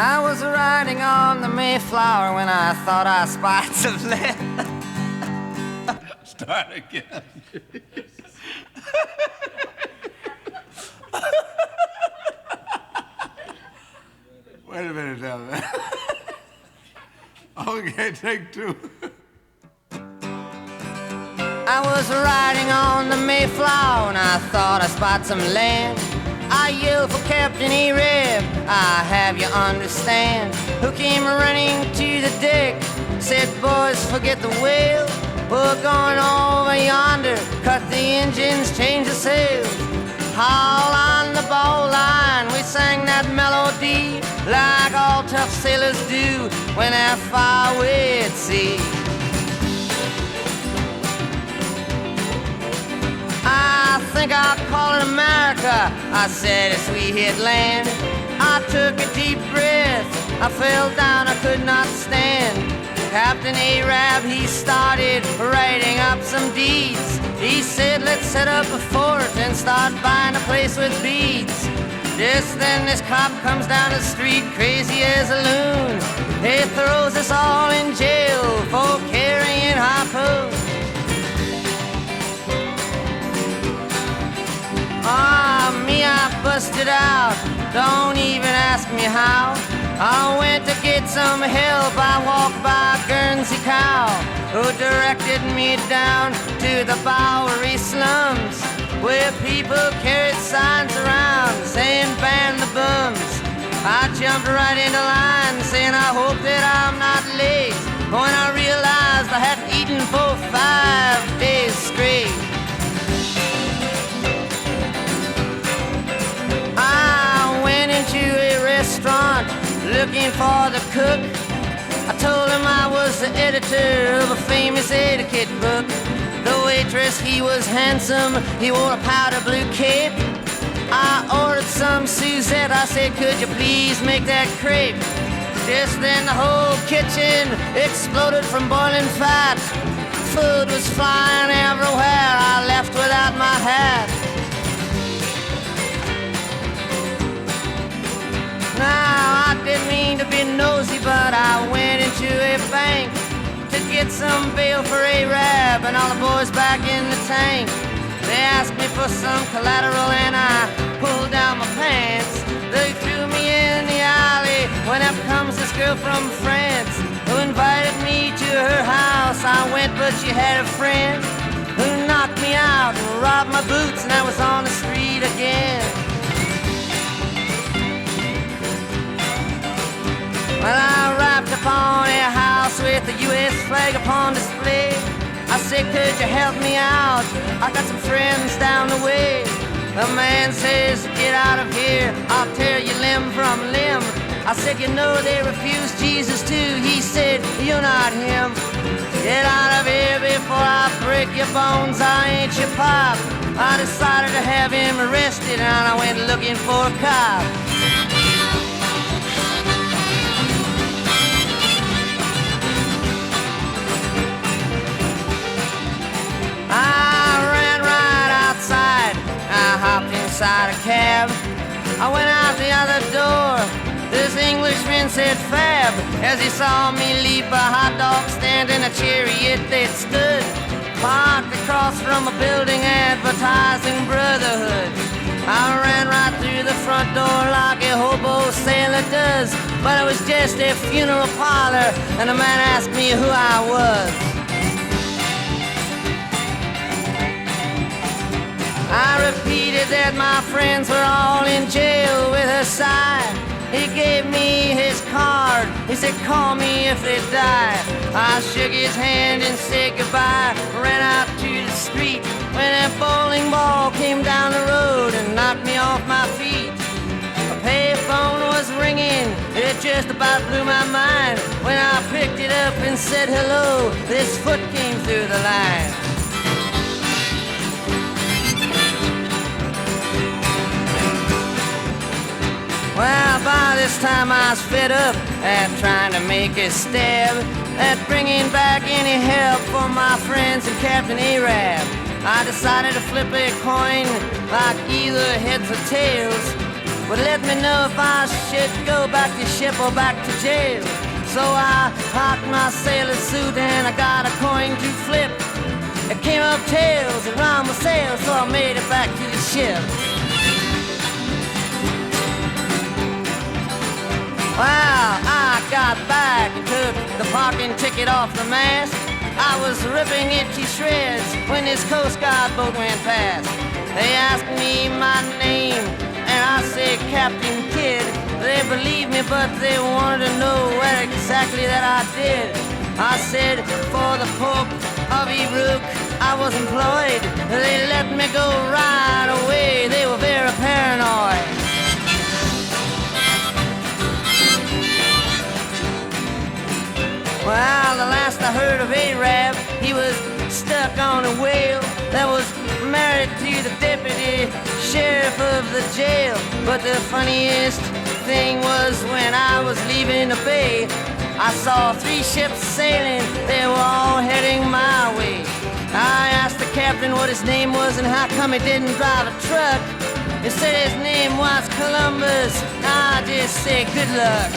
I was riding on the Mayflower when I thought I spied some land. Start again. Wait a minute now, man. Okay, take two. I was riding on the Mayflower and I thought I spotted some land. I yelled for Captain Arab, I have you understand. Who came running to the deck, said, boys, forget the whale. We're going over yonder, cut the engines, change the sails. Haul on the bowline, we sang that melody like all tough sailors do when they're far away at sea. I think I'll call it America, I said as we hit land. I took a deep breath, I fell down, I could not stand. Captain Arab, he started writing up some deeds. He said, let's set up a fort and start buying a place with beads. Just then this cop comes down the street, crazy as a loon. He throws us all in jail for carrying harpoons. Me, I busted out, don't even ask me how. I went to get some help, I walked by Guernsey Cow, who directed me down to the Bowery slums, where people carried signs around saying ban the bums. I jumped right into line saying I hope that I'm not late, when I realized I hadn't eaten for 5 days straight. I went into a restaurant looking for the cook. I told him I was the editor of a famous etiquette book. The waitress, he was handsome, he wore a powder blue cape. I ordered some Suzette, I said, could you please make that crepe? Just then the whole kitchen exploded from boiling fat. Food was flying everywhere, I left without my hat. Now, I didn't mean to be nosy, but I went into a bank to get some bail for Arab and all the boys back in the tank. They asked me for some collateral and I pulled down my pants. They threw me in the alley when up comes this girl from France who invited me to her house. I went, but she had a friend who knocked me out and robbed my boots, and I was on the street again. Well, I arrived upon a house with the U.S. flag upon display. I said, could you help me out? I got some friends down the way. The man says, get out of here, I'll tear you limb from limb. I said, you know they refused Jesus too. He said, you're not him. Get out of here before I break your bones, I ain't your pop. I decided to have him arrested and I went looking for a cop. I ran right outside, I hopped inside a cab. I went out the other door, this Englishman said fab, as he saw me leap a hot dog stand in a chariot that stood parked across from a building advertising brotherhood. I ran right through the front door like a hobo sailor does, but it was just a funeral parlor and the man asked me who I was. I repeated that my friends were all in jail with a sigh. He gave me his card, he said call me if they die. I shook his hand and said goodbye, ran out to the street when a bowling ball came down the road and knocked me off my feet. A payphone was ringing, it just about blew my mind. When I picked it up and said hello, this foot came through the line. Well, by this time I was fed up at trying to make a stab at bringing back any help for my friends and Captain Arab. I decided to flip a coin like either heads or tails. would let me know if I should go back to ship or back to jail. So I hocked my sailor suit and I got a coin to flip. It came up tails and round my sails, so I made it back to the ship. Well, I got back and took the parking ticket off the mast. I was ripping it to shreds when this Coast Guard boat went past. They asked me my name, and I said Captain Kidd. They believed me, but they wanted to know what exactly that I did. I said, for the Pope of Erook, I was employed. They let me go right away. They were very paranoid. Well, the last I heard of Arab, he was stuck on a whale that was married to the deputy sheriff of the jail. But the funniest thing was when I was leaving the bay, I saw 3 ships sailing, they were all heading my way. I asked the captain what his name was and how come he didn't drive a truck. He said his name was Columbus. I just said good luck.